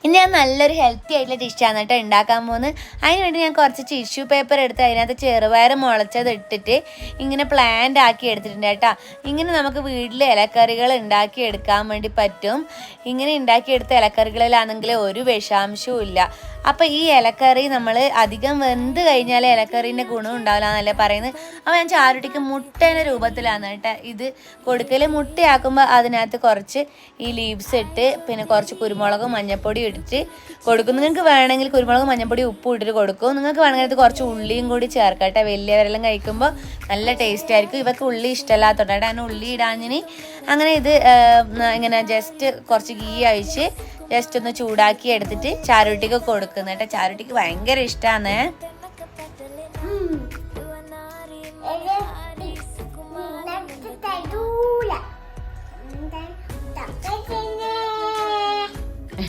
ഇനി ഞാൻ നല്ലൊരു ഹെൽത്തി ആയിട്ടുള്ള ഡിഷാണ് കേട്ടോ ഉണ്ടാക്കാൻ പോകുന്നത്. അതിന് വേണ്ടി ഞാൻ കുറച്ച് ടിഷ്യൂ പേപ്പർ എടുത്ത് അതിനകത്ത് ചെറുപയർ മുളച്ചത് ഇട്ടിട്ട് ഇങ്ങനെ പ്ലാന്റ് ആക്കി എടുത്തിട്ടുണ്ട് കേട്ടോ. ഇങ്ങനെ നമുക്ക് വീട്ടിൽ ഇലക്കറികൾ ഉണ്ടാക്കി എടുക്കാൻ വേണ്ടി പറ്റും. ഇങ്ങനെ ഉണ്ടാക്കിയെടുത്ത ഇലക്കറികളിലാണെങ്കിൽ ഒരു വിഷാംശവും ഇല്ല. അപ്പം ഈ ഇലക്കറി നമ്മൾ അധികം വെന്ത് കഴിഞ്ഞാൽ ഇലക്കറീൻ്റെ ഗുണം ഉണ്ടാവില്ല എന്നല്ലേ പറയുന്നത്. അപ്പോൾ ഞാൻ ചാരുട്ടിക്ക് മുട്ടേൻ്റെ രൂപത്തിലാണ് കേട്ടോ ഇത് കൊടുക്കൽ. മുട്ടയാക്കുമ്പോൾ അതിനകത്ത് കുറച്ച് ഈ ലീവ്സ് ഇട്ട് പിന്നെ കുറച്ച് കുരുമുളകും മഞ്ഞൾപ്പൊടി ഇട്ടിട്ട് കൊടുക്കും. നിങ്ങൾക്ക് വേണമെങ്കിൽ കുരുമുളകും മഞ്ഞൾപ്പൊടി ഉപ്പും ഇട്ടിട്ട് കൊടുക്കും. നിങ്ങൾക്ക് വേണമെങ്കിൽ അത് കുറച്ച് ഉള്ളിയും കൂടി ചേർക്കട്ടെ. വലിയവരെല്ലാം കഴിക്കുമ്പോൾ നല്ല ടേസ്റ്റ് ആയിരിക്കും. ഇവർക്ക് ഉള്ളി ഇഷ്ടമല്ലാത്തതുകൊണ്ട് അങ്ങനെ ഉള്ളി ഇടാഞ്ഞിന് അങ്ങനെ ഇത് ഇങ്ങനെ ജസ്റ്റ് കുറച്ച് ഗീ ഒഴിച്ച് ജസ്റ്റ് ഒന്ന് ചൂടാക്കി എടുത്തിട്ട് ചാരുട്ടിക്ക് കൊടുക്കുന്നത് കേട്ടോ. ചാരുട്ടിക്ക് ഭയങ്കര ഇഷ്ടമാണ്.